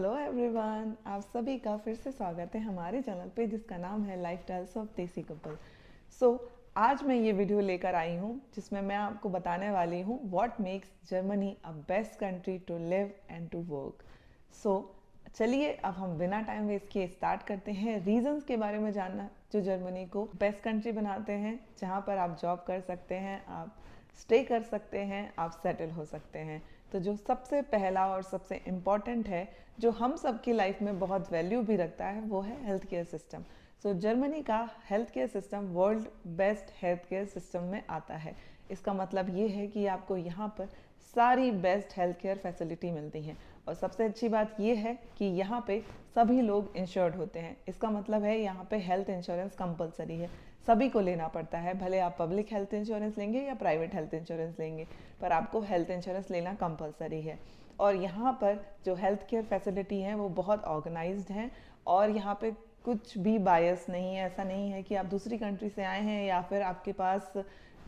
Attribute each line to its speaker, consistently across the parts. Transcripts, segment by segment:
Speaker 1: Hello everyone, आप सभी का फिर से स्वागत है हमारे चैनल पे जिसका नाम है लाइफस्टाइल्स ऑफ देसी कपल। सो आज मैं ये वीडियो लेकर आई हूँ जिसमें मैं आपको बताने वाली हूँ what makes Germany a best country to live and to work. So चलिए अब हम बिना टाइम वेस्ट किए स्टार्ट करते हैं रीजंस के बारे में जानना जो जर्मनी को बेस्ट कंट्री बनाते हैं, जहाँ पर आप जॉब कर सकते हैं, आप स्टे कर सकते हैं, आप सेटल हो सकते हैं। तो जो सबसे पहला और सबसे इम्पॉर्टेंट है, जो हम सबकी लाइफ में बहुत वैल्यू भी रखता है, वो है हेल्थ केयर सिस्टम। सो जर्मनी का health care system world best health care system में आता है। इसका मतलब ये है कि आपको यहाँ पर सारी बेस्ट हेल्थ केयर फैसिलिटी मिलती हैं और सबसे अच्छी बात ये है कि यहाँ पे सभी लोग इंश्योर्ड होते हैं। इसका मतलब है यहाँ पे हेल्थ इंश्योरेंस कंपलसरी है, सभी को लेना पड़ता है। भले आप पब्लिक हेल्थ इंश्योरेंस लेंगे या प्राइवेट हेल्थ इंश्योरेंस लेंगे, पर आपको हेल्थ इंश्योरेंस लेना कंपलसरी है। और यहाँ पर जो हेल्थ केयर फैसिलिटी हैं वो बहुत ऑर्गेनाइज्ड हैं और यहाँ पे कुछ भी बायस नहीं है। ऐसा नहीं है कि आप दूसरी कंट्री से आए हैं या फिर आपके पास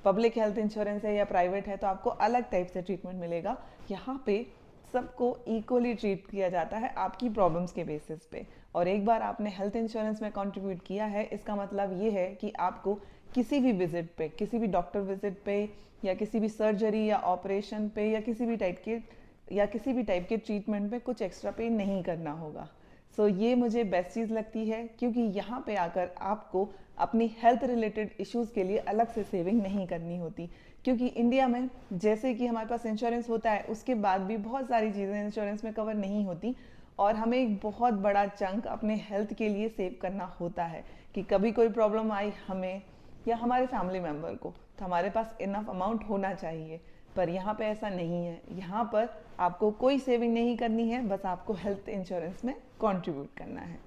Speaker 1: पब्लिक हेल्थ इंश्योरेंस है या प्राइवेट है तो आपको अलग टाइप से ट्रीटमेंट मिलेगा। यहाँ पे सबको इक्वली ट्रीट किया जाता है आपकी प्रॉब्लम्स के बेसिस पे। और एक बार आपने हेल्थ इंश्योरेंस में कंट्रीब्यूट किया है, इसका मतलब ये है कि आपको किसी भी विजिट पे, किसी भी डॉक्टर विजिट पे या किसी भी सर्जरी या ऑपरेशन पे या किसी भी टाइप के ट्रीटमेंट पे कुछ एक्स्ट्रा पे नहीं करना होगा। सो ये मुझे बेस्ट चीज़ लगती है क्योंकि यहाँ पे आकर आपको अपनी हेल्थ रिलेटेड इश्यूज़ के लिए अलग से सेविंग नहीं करनी होती। क्योंकि इंडिया में जैसे कि हमारे पास इंश्योरेंस होता है, उसके बाद भी बहुत सारी चीज़ें इंश्योरेंस में कवर नहीं होती और हमें एक बहुत बड़ा चंक अपने हेल्थ के लिए सेव करना होता है कि कभी कोई प्रॉब्लम आई हमें या हमारे फैमिली मेम्बर को, तो हमारे पास इनफ अमाउंट होना चाहिए। पर यहाँ पे ऐसा नहीं है। यहाँ पर आपको कोई सेविंग नहीं करनी है, बस आपको हेल्थ इंश्योरेंस में कंट्रीब्यूट करना है।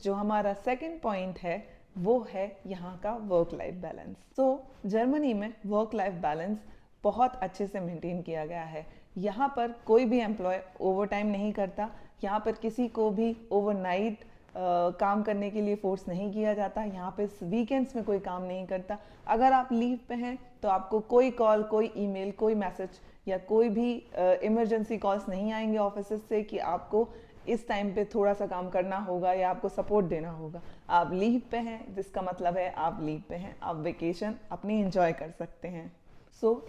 Speaker 1: जो हमारा सेकंड पॉइंट है वो है यहाँ का वर्क लाइफ बैलेंस। तो जर्मनी में वर्क लाइफ बैलेंस बहुत अच्छे से मेंटेन किया गया है। यहाँ पर कोई भी एम्प्लॉय ओवर टाइम नहीं करता। यहाँ पर किसी को भी ओवरनाइट काम करने के लिए फोर्स नहीं किया जाता। यहाँ पे वीकेंड्स में कोई काम नहीं करता। अगर आप लीव पे हैं तो आपको कोई कॉल, कोई ईमेल, कोई मैसेज या कोई भी इमरजेंसी कॉल्स नहीं आएंगे ऑफिस से कि आपको इस टाइम पे थोड़ा सा काम करना होगा या आपको सपोर्ट देना होगा। आप लीव पे हैं जिसका मतलब है आप लीव पे हैं, आप वेकेशन अपनी एंजॉय कर सकते हैं।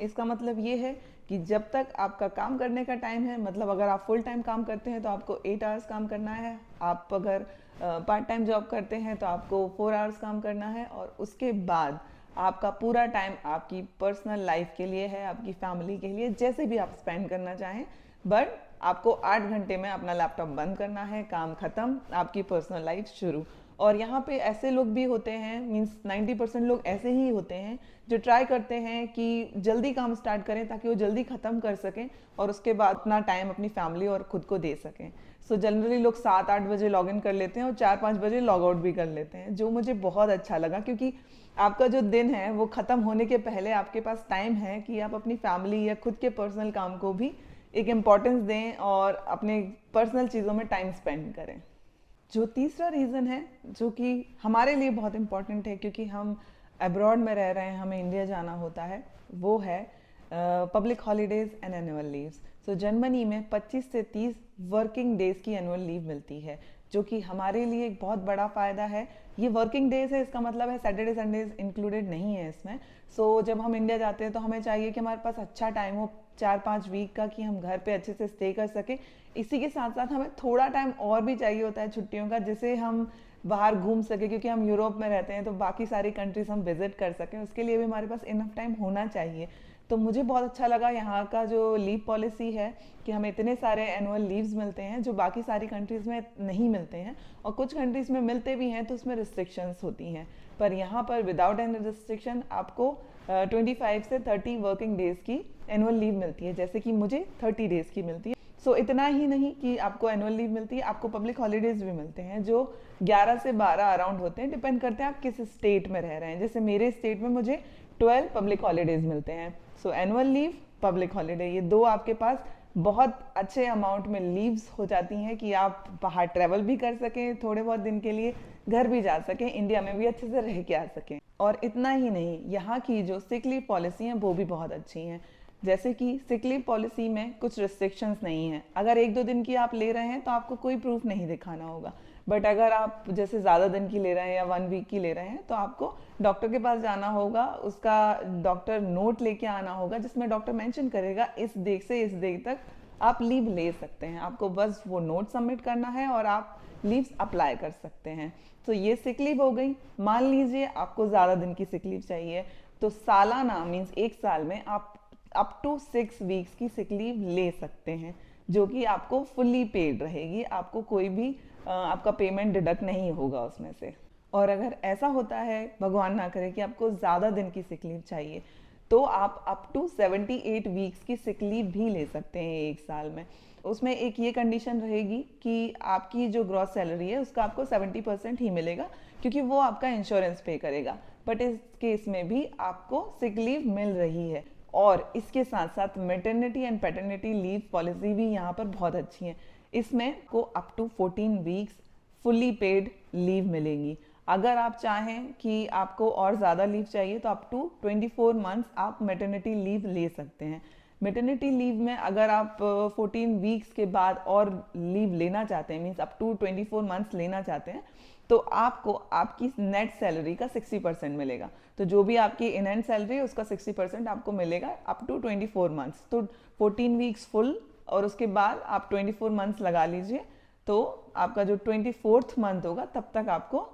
Speaker 1: इसका मतलब ये है कि जब तक आपका काम करने का टाइम है, मतलब अगर आप फुल टाइम काम करते हैं तो आपको 8 आवर्स काम करना है। आप अगर पार्ट टाइम जॉब करते हैं तो आपको 4 आवर्स काम करना है और उसके बाद आपका पूरा टाइम आपकी पर्सनल लाइफ के लिए है, आपकी फैमिली के लिए, जैसे भी आप स्पेंड करना चाहें। बट आपको 8 घंटे में अपना लैपटॉप बंद करना है, काम खत्म, आपकी पर्सनल लाइफ शुरू। और यहाँ पे ऐसे लोग भी होते हैं, मीन्स 90% लोग ऐसे ही होते हैं जो ट्राई करते हैं कि जल्दी काम स्टार्ट करें ताकि वो जल्दी ख़त्म कर सकें और उसके बाद अपना टाइम अपनी फैमिली और खुद को दे सकें। जनरली लोग 7-8 बजे लॉग इन कर लेते हैं और 4-5 बजे लॉग आउट भी कर लेते हैं, जो मुझे बहुत अच्छा लगा क्योंकि आपका जो दिन है वो ख़त्म होने के पहले आपके पास टाइम है कि आप अपनी फैमिली या खुद के पर्सनल काम को भी एक इम्पॉर्टेंस दें और अपने पर्सनल चीज़ों में टाइम स्पेंड करें। जो तीसरा रीज़न है जो कि हमारे लिए बहुत इम्पॉर्टेंट है क्योंकि हम अब्रॉड में रह रहे हैं, हमें इंडिया जाना होता है, वो है public holidays and annual leaves. Germany में 25 से 30 वर्किंग डेज़ की एनुअल लीव मिलती है, जो कि हमारे लिए एक बहुत बड़ा फ़ायदा है। ये वर्किंग डेज़ है, इसका मतलब है सैटरडे संडेज इंक्लूडेड नहीं है इसमें। जब हम इंडिया जाते हैं तो हमें चाहिए कि हमारे पास अच्छा टाइम हो 4-5 वीक का, कि हम घर पे अच्छे से स्टे कर सके। इसी के साथ साथ हमें थोड़ा टाइम और भी चाहिए होता है छुट्टियों का, जिससे हम बाहर घूम सके, क्योंकि हम यूरोप में रहते हैं तो बाकी सारी कंट्रीज हम विजिट कर सकें, उसके लिए भी हमारे पास इनफ टाइम होना चाहिए। तो मुझे बहुत अच्छा लगा यहाँ का जो लीव पॉलिसी है कि हमें इतने सारे एनुअल लीव्स मिलते हैं जो बाकी सारी कंट्रीज़ में नहीं मिलते हैं, और कुछ कंट्रीज़ में मिलते भी हैं तो उसमें रिस्ट्रिक्शंस होती हैं। पर यहाँ पर विदाउट एनी रिस्ट्रिक्शन आपको 25 से 30 वर्किंग डेज़ की एनुअल लीव मिलती है, जैसे कि मुझे 30 डेज़ की मिलती है। इतना ही नहीं कि आपको एनुअल लीव मिलती है, आपको पब्लिक हॉलीडेज़ भी मिलते हैं जो 11 से 12 अराउंड होते हैं, डिपेंड करते हैं आप किस स्टेट में रह रहे हैं। जैसे मेरे स्टेट में मुझे 12 पब्लिक हॉलीडेज़ मिलते हैं। एनुअल लीव, पब्लिक हॉलीडे, ये दो आपके पास बहुत अच्छे अमाउंट में लीव्स हो जाती हैं कि आप बाहर ट्रैवल भी कर सकें थोड़े बहुत दिन के लिए, घर भी जा सकें, इंडिया में भी अच्छे से रह के आ सकें। और इतना ही नहीं, यहाँ की जो सिक लीव पॉलिसी हैं वो भी बहुत अच्छी हैं। जैसे कि सिक लीव पॉलिसी में कुछ रिस्ट्रिक्शंस नहीं है। अगर 1-2 दिन की आप ले रहे हैं तो आपको कोई प्रूफ नहीं दिखाना होगा, बट अगर आप जैसे ज़्यादा दिन की ले रहे हैं या 1 वीक की ले रहे हैं तो आपको डॉक्टर के पास जाना होगा, उसका डॉक्टर नोट लेके आना होगा जिसमें डॉक्टर मेंशन करेगा इस डेट से इस डेट तक आप लीव ले सकते हैं। आपको बस वो नोट सबमिट करना है और आप लीव्स अप्लाई कर सकते हैं। तो ये सिक लीव हो गई। मान लीजिए आपको ज़्यादा दिन की सिक लीव चाहिए तो सालाना मीन्स 1 साल में आप अप टू 6 वीक्स की सिक लीव ले सकते हैं, जो कि आपको फुल्ली पेड रहेगी। आपको कोई भी आपका पेमेंट डिडक्ट नहीं होगा उसमें से। और अगर ऐसा होता है, भगवान ना करे, कि आपको ज़्यादा दिन की सिक लीव चाहिए तो आप अप टू 78 वीक्स की सिक लीव भी ले सकते हैं 1 साल में। उसमें एक ये कंडीशन रहेगी कि आपकी जो ग्रॉस सैलरी है उसका आपको 70% ही मिलेगा, क्योंकि वो आपका इंश्योरेंस पे करेगा। बट इस केस में भी आपको सिक लीव मिल रही है। और इसके साथ साथ maternity and paternity leave policy भी यहाँ पर बहुत अच्छी है। इसमें को up to 14 weeks fully paid leave मिलेंगी। अगर आप चाहें कि आपको और ज़्यादा लीव चाहिए तो अप टू 24 मंथ्स आप मैटरनिटी लीव ले सकते हैं। मैटरनिटी लीव में अगर आप 14 वीक्स के बाद और लीव लेना चाहते हैं, मीन्स अप टू 24 मंथ्स लेना चाहते हैं, तो आपको आपकी नेट सैलरी का 60% मिलेगा। तो जो भी आपकी इन हैंड सैलरी है उसका 60% आपको मिलेगा अप टू 24 मंथ्स। तो 14 वीक्स फुल और उसके बाद आप 24 मंथ्स लगा लीजिए, तो आपका जो 24th मंथ होगा तब तक आपको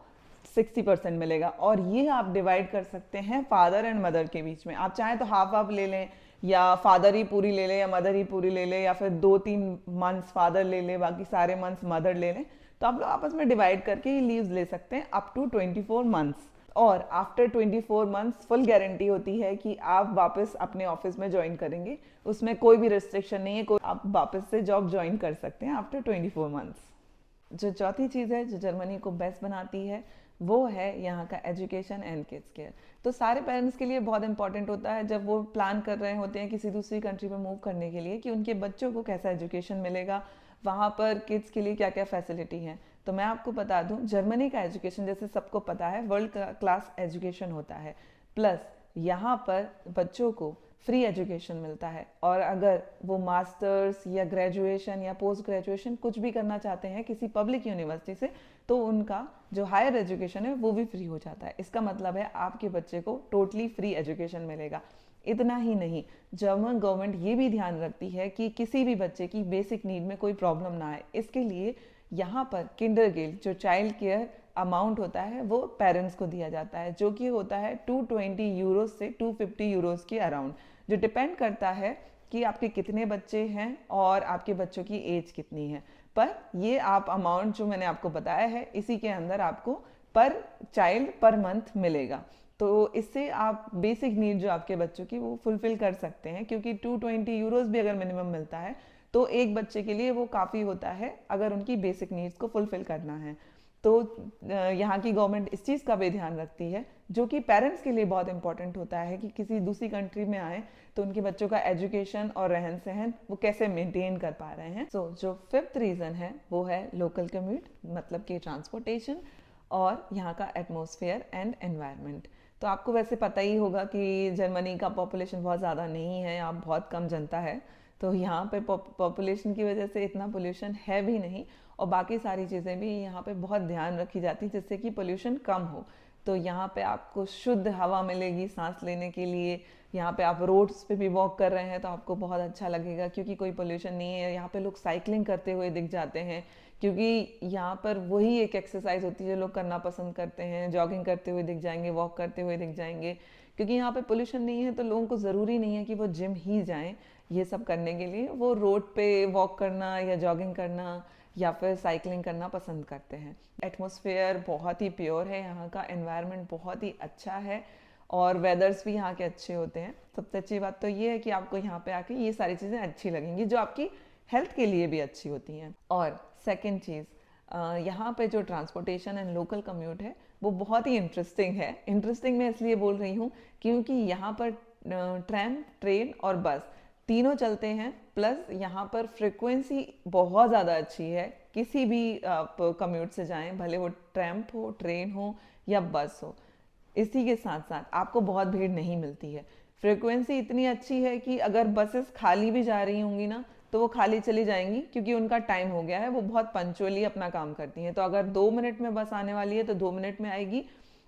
Speaker 1: 60% मिलेगा। और ये आप डिवाइड कर सकते हैं फादर एंड मदर के बीच में। आप चाहें तो हाफ हाफ ले लें, या फादर ही पूरी ले लें, या मदर ही पूरी ले लें, या फिर 2-3 मंथ्स फादर ले लें, बाकी सारे मंथ्स मदर ले लें। तो आप लोग आपस में डिवाइड करके ये लीव्स ले सकते हैं अप टू 24 मंथ्स। और आफ्टर 24 मंथ्स फुल गारंटी होती है कि आप वापस अपने ऑफिस में ज्वाइन करेंगे। उसमें कोई भी रिस्ट्रिक्शन नहीं है, कोई आप वापस से जॉब ज्वाइन कर सकते हैं आफ्टर 24 मंथ्स। जो चौथी चीज़ है जो जर्मनी को बेस्ट बनाती है वो है यहाँ का एजुकेशन एंड किड्स केयर। तो सारे पेरेंट्स के लिए बहुत इंपॉर्टेंट होता है जब वो प्लान कर रहे होते हैं किसी दूसरी कंट्री में मूव करने के लिए, कि उनके बच्चों को कैसा एजुकेशन मिलेगा, वहाँ पर किड्स के लिए क्या क्या फैसिलिटी है। तो मैं आपको बता दूँ, जर्मनी का एजुकेशन जैसे सबको पता है वर्ल्ड क्लास एजुकेशन होता है। प्लस यहाँ पर बच्चों को फ्री एजुकेशन मिलता है, और अगर वो मास्टर्स या ग्रेजुएशन या पोस्ट ग्रेजुएशन कुछ भी करना चाहते हैं किसी पब्लिक यूनिवर्सिटी से, तो उनका जो हायर एजुकेशन है वो भी फ्री हो जाता है। इसका मतलब है आपके बच्चे को टोटली फ्री एजुकेशन मिलेगा। इतना ही नहीं, जर्मन गवर्नमेंट ये भी ध्यान रखती है कि किसी भी बच्चे की बेसिक नीड में कोई प्रॉब्लम ना आए। इसके लिए यहाँ पर किंडरगार्टन जो चाइल्ड केयर अमाउंट होता है वो पेरेंट्स को दिया जाता है, जो कि होता है 220 यूरोज से 250 यूरोज के अराउंड, जो डिपेंड करता है कि आपके कितने बच्चे हैं और आपके बच्चों की एज कितनी है। पर ये आप अमाउंट जो मैंने आपको बताया है इसी के अंदर आपको पर चाइल्ड पर मंथ मिलेगा। तो इससे आप बेसिक नीड जो आपके बच्चों की वो फुलफिल कर सकते हैं, क्योंकि 220 यूरोज भी अगर मिनिमम मिलता है तो एक बच्चे के लिए वो काफ़ी होता है अगर उनकी बेसिक नीड्स को फुलफिल करना है। तो यहाँ की गवर्नमेंट इस चीज़ का भी ध्यान रखती है, जो कि पेरेंट्स के लिए बहुत इंपॉर्टेंट होता है कि किसी दूसरी कंट्री में आए तो उनके बच्चों का एजुकेशन और रहन सहन वो कैसे मेंटेन कर पा रहे हैं। सो जो 5th रीज़न है वो है लोकल कम्यूट, मतलब कि ट्रांसपोर्टेशन, और यहाँ का एटमॉस्फेयर एंड एनवायरनमेंट। तो आपको वैसे पता ही होगा कि जर्मनी का पॉपुलेशन बहुत ज़्यादा नहीं है, यहाँ बहुत कम जनता है, तो यहाँ पे पॉपुलेशन की वजह से इतना पोल्यूशन है भी नहीं, और बाकी सारी चीज़ें भी यहाँ पे बहुत ध्यान रखी जाती जिससे कि पोल्यूशन कम हो। तो यहाँ पे आपको शुद्ध हवा मिलेगी सांस लेने के लिए। यहाँ पे आप रोड्स पे भी वॉक कर रहे हैं तो आपको बहुत अच्छा लगेगा, क्योंकि कोई पोल्यूशन नहीं है। यहाँ पे लोग साइकिलिंग करते हुए दिख जाते हैं, क्योंकि यहाँ पर वही एक एक्सरसाइज होती है जो लोग करना पसंद करते हैं। जॉगिंग करते हुए दिख जाएंगे, वॉक करते हुए दिख जाएंगे, क्योंकि यहाँ पे पोल्यूशन नहीं है। तो लोगों को ज़रूरी नहीं है कि वो जिम ही जाएं ये सब करने के लिए, वो रोड पे वॉक करना या जॉगिंग करना या फिर साइकिलिंग करना पसंद करते हैं। एटमॉस्फेयर बहुत ही प्योर है, यहाँ का एनवायरनमेंट बहुत ही अच्छा है, और वेदर्स भी यहाँ के अच्छे होते हैं। सबसे अच्छी बात तो ये है कि आपको यहाँ पे आके ये सारी चीज़ें अच्छी लगेंगी जो आपकी हेल्थ के लिए भी अच्छी होती हैं। और सेकेंड चीज़, यहाँ पे जो ट्रांसपोर्टेशन एंड लोकल कम्यूट है वो बहुत ही इंटरेस्टिंग है। इंटरेस्टिंग मैं इसलिए बोल रही हूँ क्योंकि यहाँ पर ट्रैम, ट्रेन और बस तीनों चलते हैं, प्लस यहाँ पर फ्रिक्वेंसी बहुत ज़्यादा अच्छी है। किसी भी आप कम्यूट से जाएं, भले वो ट्रैम हो, ट्रेन हो या बस हो, इसी के साथ साथ आपको बहुत भीड़ नहीं मिलती है। फ्रीक्वेंसी इतनी अच्छी है कि अगर बसेस खाली भी जा रही होंगी ना तो वो खाली चली जाएंगी, क्योंकि उनका टाइम हो गया है। वो बहुत पंचुअली अपना काम करती हैं। तो अगर 2 मिनट में बस आने वाली है तो 2 मिनट में आएगी,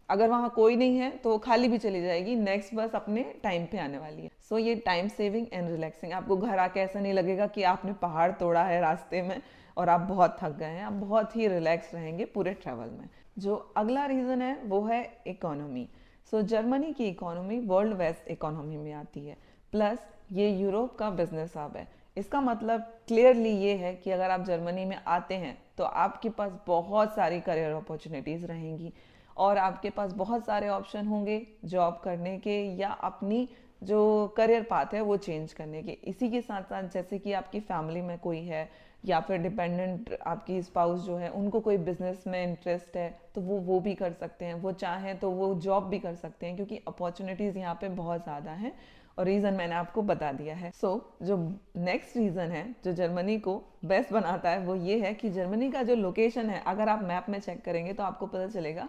Speaker 1: अगर वहाँ कोई नहीं है तो वो खाली भी चली जाएगी, नेक्स्ट बस अपने टाइम पे आने वाली है। सो ये टाइम सेविंग एंड रिलैक्सिंग, आपको घर आके ऐसा नहीं लगेगा कि आपने पहाड़ तोड़ा है रास्ते में और आप बहुत थक गए हैं। आप बहुत ही रिलैक्स रहेंगे पूरे ट्रैवल में। जो अगला रीज़न है वो है इकोनॉमी। सो जर्मनी की इकोनॉमी वर्ल्ड बेस्ट इकोनॉमी में आती है, प्लस ये यूरोप का बिजनेस हब है। इसका मतलब क्लियरली ये है कि अगर आप जर्मनी में आते हैं तो आपके पास बहुत सारी करियर अपॉर्चुनिटीज़ रहेंगी और आपके पास बहुत सारे ऑप्शन होंगे जॉब करने के या अपनी जो करियर पाथ है वो चेंज करने के। इसी के साथ साथ जैसे कि आपकी फैमिली में कोई है या फिर डिपेंडेंट आपकी स्पाउस जो है उनको कोई बिजनेस में इंटरेस्ट है तो वो भी कर सकते हैं। वो चाहें तो वो जॉब भी कर सकते हैं, क्योंकि अपॉर्चुनिटीज़ यहाँ पे बहुत ज़्यादा हैं और रीज़न मैंने आपको बता दिया है। जो नेक्स्ट रीज़न है जो जर्मनी को बेस्ट बनाता है वो ये है कि जर्मनी का जो लोकेशन है, अगर आप मैप में चेक करेंगे तो आपको पता चलेगा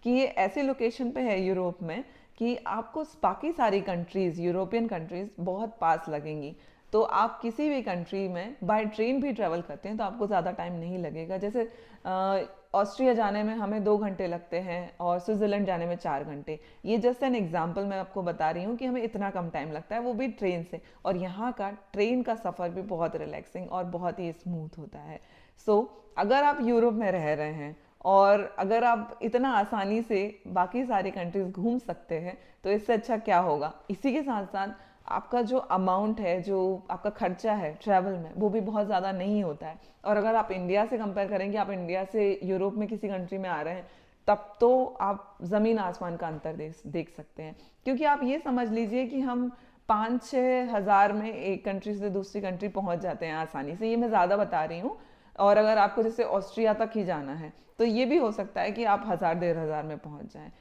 Speaker 1: कि ये ऐसे लोकेशन पे है यूरोप में कि आपको बाकी सारी कंट्रीज़, यूरोपियन कंट्रीज़ बहुत पास लगेंगी। तो आप किसी भी कंट्री में बाय ट्रेन भी ट्रैवल करते हैं तो आपको ज़्यादा टाइम नहीं लगेगा। जैसे ऑस्ट्रिया जाने में हमें 2 घंटे लगते हैं और स्विट्ज़रलैंड जाने में 4 घंटे। ये जस्ट एन एग्जांपल मैं आपको बता रही हूँ कि हमें इतना कम टाइम लगता है, वो भी ट्रेन से। और यहाँ का ट्रेन का सफ़र भी बहुत रिलैक्सिंग और बहुत ही स्मूथ होता है। अगर आप यूरोप में रह रहे हैं और अगर आप इतना आसानी से बाकी सारी कंट्रीज घूम सकते हैं तो इससे अच्छा क्या होगा। इसी के साथ साथ आपका जो अमाउंट है, जो आपका खर्चा है ट्रैवल में, वो भी बहुत ज़्यादा नहीं होता है। और अगर आप इंडिया से कंपेयर करेंगे, आप इंडिया से यूरोप में किसी कंट्री में आ रहे हैं, तब तो आप ज़मीन आसमान का अंतर देख सकते हैं। क्योंकि आप ये समझ लीजिए कि हम 5-6 हज़ार में एक कंट्री से दूसरी कंट्री पहुंच जाते हैं आसानी से। ये मैं ज़्यादा बता रही हूँ। और अगर आपको जैसे ऑस्ट्रिया तक ही जाना है तो ये भी हो सकता है कि आप 1000-1500 में पहुंच जाएं।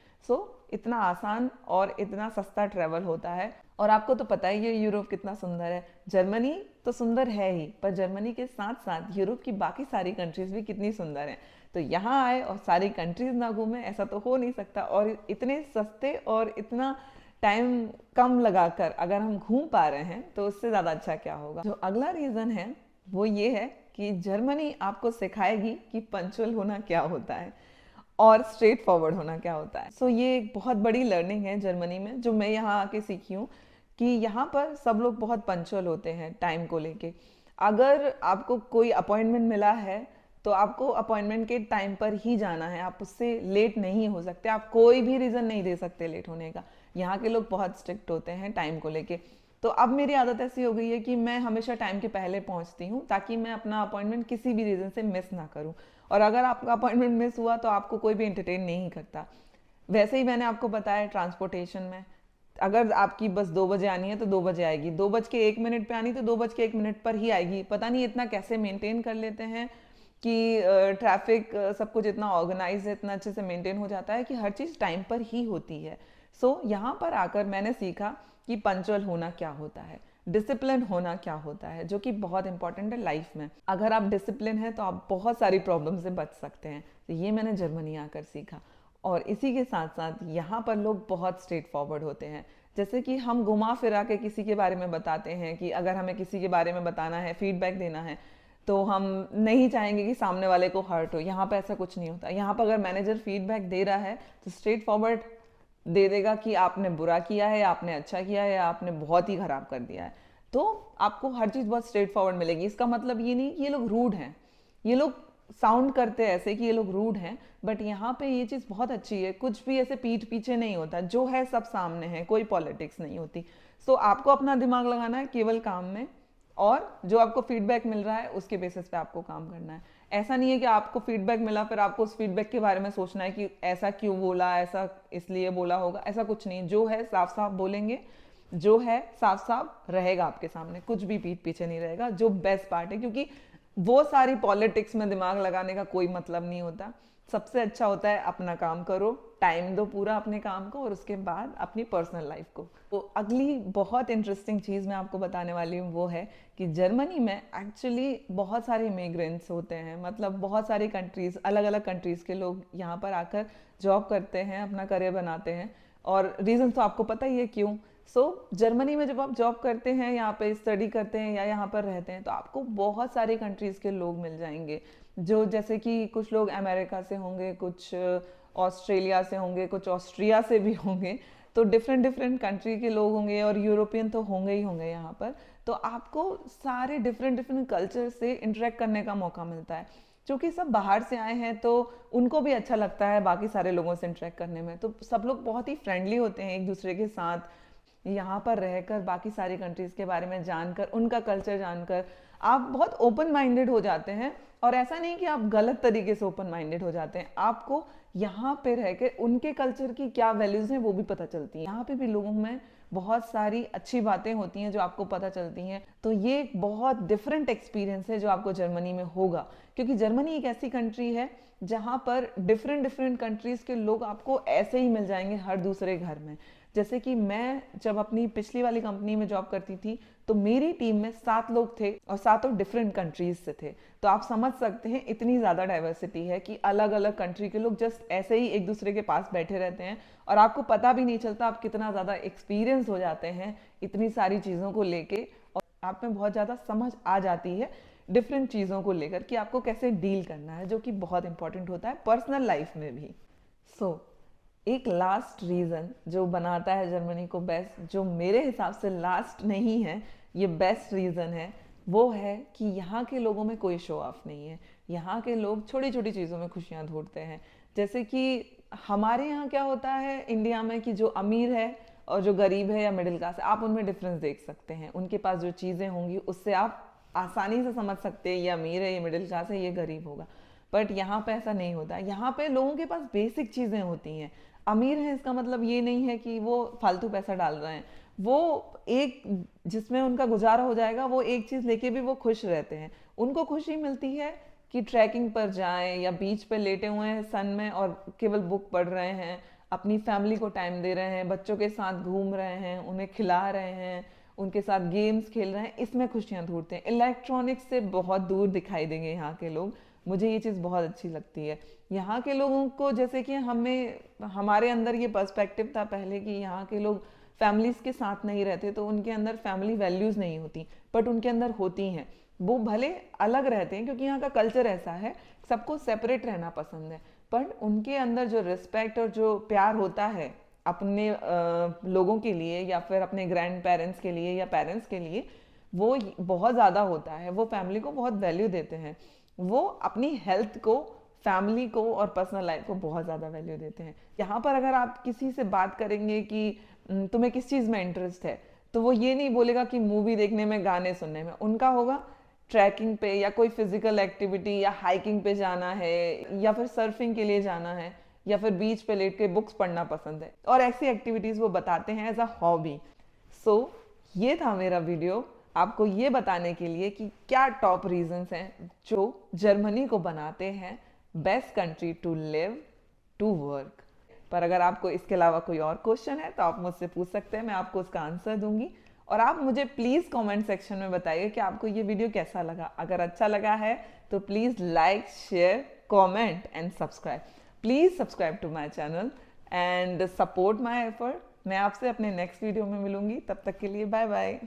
Speaker 1: इतना आसान और इतना सस्ता ट्रैवल होता है। और आपको तो पता ही है यूरोप कितना सुंदर है। जर्मनी तो सुंदर है ही, पर जर्मनी के साथ साथ यूरोप की बाकी सारी कंट्रीज भी कितनी सुंदर हैं। तो यहाँ आए और सारी कंट्रीज ना घूमें, ऐसा तो हो नहीं सकता। और इतने सस्ते और इतना टाइम कम लगाकर अगर हम घूम पा रहे हैं तो उससे ज़्यादा अच्छा क्या होगा। जो अगला रीज़न है वो ये है कि जर्मनी आपको सिखाएगी कि पंचुअल होना क्या होता है और स्ट्रेट फॉरवर्ड होना क्या होता है। ये एक बहुत बड़ी लर्निंग है जर्मनी में, जो मैं यहाँ आके सीखी हूँ कि यहाँ पर सब लोग बहुत पंचुअल होते हैं टाइम को लेके। अगर आपको कोई अपॉइंटमेंट मिला है तो आपको अपॉइंटमेंट के टाइम पर ही जाना है, आप उससे लेट नहीं हो सकते। आप कोई भी रीज़न नहीं दे सकते लेट होने का। यहाँ के लोग बहुत स्ट्रिक्ट होते हैं टाइम को लेके। तो अब मेरी आदत ऐसी हो गई है कि मैं हमेशा टाइम के पहले पहुंचती हूँ, ताकि मैं अपना अपॉइंटमेंट किसी भी रीज़न से मिस ना करूँ। और अगर आपका अपॉइंटमेंट मिस हुआ तो आपको कोई भी एंटरटेन नहीं करता। वैसे ही मैंने आपको बताया ट्रांसपोर्टेशन में, अगर आपकी बस 2 बजे आनी है तो 2 बजे आएगी, 2:01 पर आनी तो 2:01 पर ही आएगी। पता नहीं इतना कैसे मेंटेन कर लेते हैं कि ट्रैफिक सब कुछ इतना ऑर्गेनाइज है, इतना अच्छे से मेंटेन हो जाता है कि हर चीज़ टाइम पर ही होती है। यहाँ पर आकर मैंने सीखा कि पंचुअल होना क्या होता है, डिसिप्लिन होना क्या होता है, जो कि बहुत इंपॉर्टेंट है लाइफ में। अगर आप डिसिप्लिन हैं तो आप बहुत सारी प्रॉब्लम से बच सकते हैं। तो ये मैंने जर्मनी आकर सीखा। और इसी के साथ साथ यहाँ पर लोग बहुत स्ट्रेट फॉरवर्ड होते हैं। जैसे कि हम घुमा फिरा के किसी के बारे में बताते हैं कि अगर हमें किसी के बारे में बताना है, फीडबैक देना है, तो हम नहीं चाहेंगे कि सामने वाले को हर्ट हो। यहाँ पर ऐसा कुछ नहीं होता। यहाँ पर अगर मैनेजर फीडबैक दे रहा है तो स्ट्रेट फॉरवर्ड दे देगा कि आपने बुरा किया है, आपने अच्छा किया है, आपने बहुत ही खराब कर दिया है। तो आपको हर चीज़ बहुत स्ट्रेट फॉरवर्ड मिलेगी। इसका मतलब ये नहीं कि ये लोग रूड हैं। ये लोग साउंड करते हैं ऐसे कि ये लोग रूड हैं, बट यहाँ पे ये चीज़ बहुत अच्छी है। कुछ भी ऐसे पीठ पीछे नहीं होता, जो है सब सामने है, कोई पॉलिटिक्स नहीं होती। आपको अपना दिमाग लगाना है केवल काम में, और जो आपको फीडबैक मिल रहा है उसके बेसिस पे आपको काम करना है। ऐसा नहीं है कि आपको फीडबैक मिला फिर आपको उस फीडबैक के बारे में सोचना है कि ऐसा क्यों बोला, ऐसा इसलिए बोला होगा, ऐसा कुछ नहीं। जो है साफ साफ बोलेंगे, जो है साफ साफ रहेगा आपके सामने, कुछ भी पीठ पीछे नहीं रहेगा, जो बेस्ट पार्ट है। क्योंकि वो सारी पॉलिटिक्स में दिमाग लगाने का कोई मतलब नहीं होता। सबसे अच्छा होता है अपना काम करो, टाइम दो पूरा अपने काम को, और उसके बाद अपनी पर्सनल लाइफ को। तो अगली बहुत इंटरेस्टिंग चीज़ मैं आपको बताने वाली हूँ वो है कि जर्मनी में एक्चुअली बहुत सारे इमिग्रेंट्स होते हैं। मतलब बहुत सारी कंट्रीज़, अलग अलग कंट्रीज़ के लोग यहाँ पर आकर जॉब करते हैं, अपना करियर बनाते हैं। और रीज़न तो आपको पता ही है क्यों। जर्मनी में जब आप जॉब करते हैं, यहाँ पे स्टडी करते हैं या यहाँ पर रहते हैं, तो आपको बहुत सारी कंट्रीज़ के लोग मिल जाएंगे, जो जैसे कि कुछ लोग अमेरिका से होंगे, कुछ ऑस्ट्रेलिया से होंगे, कुछ ऑस्ट्रिया से भी होंगे। तो डिफरेंट डिफरेंट कंट्री के लोग होंगे और यूरोपियन तो होंगे ही होंगे यहाँ पर। तो आपको सारे डिफरेंट डिफरेंट कल्चर से इंटरेक्ट करने का मौका मिलता है। क्योंकि सब बाहर से आए हैं तो उनको भी अच्छा लगता है बाकी सारे लोगों से इंटरेक्ट करने में। तो सब लोग बहुत ही फ्रेंडली होते हैं एक दूसरे के साथ। यहाँ पर रहकर बाकी सारी कंट्रीज़ के बारे में जानकर, उनका कल्चर जानकर आप बहुत ओपन माइंडेड हो जाते हैं। और ऐसा नहीं कि आप गलत तरीके से ओपन माइंडेड हो जाते हैं, आपको यहाँ पे रह के उनके कल्चर की क्या वैल्यूज़ हैं वो भी पता चलती हैं। यहाँ पे भी लोगों में बहुत सारी अच्छी बातें होती हैं जो आपको पता चलती हैं। तो ये एक बहुत डिफरेंट एक्सपीरियंस है जो आपको जर्मनी में होगा, क्योंकि जर्मनी एक ऐसी कंट्री है जहाँ पर डिफरेंट डिफरेंट कंट्रीज़ के लोग आपको ऐसे ही मिल जाएंगे हर दूसरे घर में। जैसे कि मैं जब अपनी पिछली वाली कंपनी में जॉब करती थी तो मेरी टीम में 7 लोग थे और 7 डिफरेंट कंट्रीज से थे। तो आप समझ सकते हैं इतनी ज़्यादा डाइवर्सिटी है कि अलग अलग कंट्री के लोग जस्ट ऐसे ही एक दूसरे के पास बैठे रहते हैं और आपको पता भी नहीं चलता आप कितना ज़्यादा एक्सपीरियंस हो जाते हैं इतनी सारी चीज़ों को लेके। और आप में बहुत ज़्यादा समझ आ जाती है डिफरेंट चीज़ों को लेकर कि आपको कैसे डील करना है, जो कि बहुत इंपॉर्टेंट होता है पर्सनल लाइफ में भी। एक लास्ट रीज़न जो बनाता है जर्मनी को बेस्ट, जो मेरे हिसाब से लास्ट नहीं है, ये बेस्ट रीज़न है, वो है कि यहाँ के लोगों में कोई शो ऑफ नहीं है। यहाँ के लोग छोटी छोटी चीज़ों में खुशियाँ ढूंढते हैं। जैसे कि हमारे यहाँ क्या होता है इंडिया में कि जो अमीर है और जो गरीब है या मिडिल क्लास है, आप उनमें डिफरेंस देख सकते हैं। उनके पास जो चीज़ें होंगी उससे आप आसानी से समझ सकते हैं ये अमीर है, ये मिडिल क्लास है, ये गरीब होगा। बट यहाँ पे ऐसा नहीं होता। यहाँ पे लोगों के पास बेसिक चीज़ें होती हैं। अमीर है इसका मतलब ये नहीं है कि वो फालतू पैसा डाल रहे हैं, वो एक जिसमें उनका गुजारा हो जाएगा वो एक चीज़ लेके भी वो खुश रहते हैं। उनको खुशी मिलती है कि ट्रैकिंग पर जाएं या बीच पे लेटे हुए हैं सन में और केवल बुक पढ़ रहे हैं, अपनी फैमिली को टाइम दे रहे हैं, बच्चों के साथ घूम रहे हैं, उन्हें खिला रहे हैं, उनके साथ गेम्स खेल रहे हैं, इसमें खुशियाँ ढूंढते हैं। इलेक्ट्रॉनिक्स से बहुत दूर दिखाई देंगे यहाँ के लोग। मुझे ये चीज़ बहुत अच्छी लगती है यहाँ के लोगों को। जैसे कि हमारे अंदर ये पर्सपेक्टिव था पहले कि यहाँ के लोग फैमिलीज के साथ नहीं रहते तो उनके अंदर फैमिली वैल्यूज़ नहीं होती, बट उनके अंदर होती हैं। वो भले अलग रहते हैं क्योंकि यहाँ का कल्चर ऐसा है, सबको सेपरेट रहना पसंद है, बट उनके अंदर जो रिस्पेक्ट और जो प्यार होता है अपने लोगों के लिए या फिर अपने ग्रैंड पेरेंट्स के लिए या पेरेंट्स के लिए, वो बहुत ज़्यादा होता है। वो फैमिली को बहुत वैल्यू देते हैं, वो अपनी हेल्थ को, फैमिली को और पर्सनल लाइफ को बहुत ज़्यादा वैल्यू देते हैं। यहाँ पर अगर आप किसी से बात करेंगे कि तुम्हें किस चीज़ में इंटरेस्ट है, तो वो ये नहीं बोलेगा कि मूवी देखने में, गाने सुनने में। उनका होगा ट्रैकिंग पे या कोई फिजिकल एक्टिविटी या हाइकिंग पे जाना है या फिर सर्फिंग के लिए जाना है या फिर बीच पे लेट के बुक्स पढ़ना पसंद है, और ऐसी एक्टिविटीज़ वो बताते हैं एज अ हॉबी। ये था मेरा वीडियो आपको ये बताने के लिए कि क्या टॉप रीजंस हैं जो जर्मनी को बनाते हैं best country to live, to work. पर अगर आपको इसके अलावा कोई और क्वेश्चन है तो आप मुझसे पूछ सकते हैं, मैं आपको उसका आंसर दूंगी। और आप मुझे प्लीज़ कमेंट सेक्शन में बताइए कि आपको ये वीडियो कैसा लगा। अगर अच्छा लगा है तो please like, share, comment and subscribe. Please subscribe to my channel and support my effort. मैं आपसे अपने नेक्स्ट वीडियो में मिलूंगी, तब तक के लिए बाय बाय।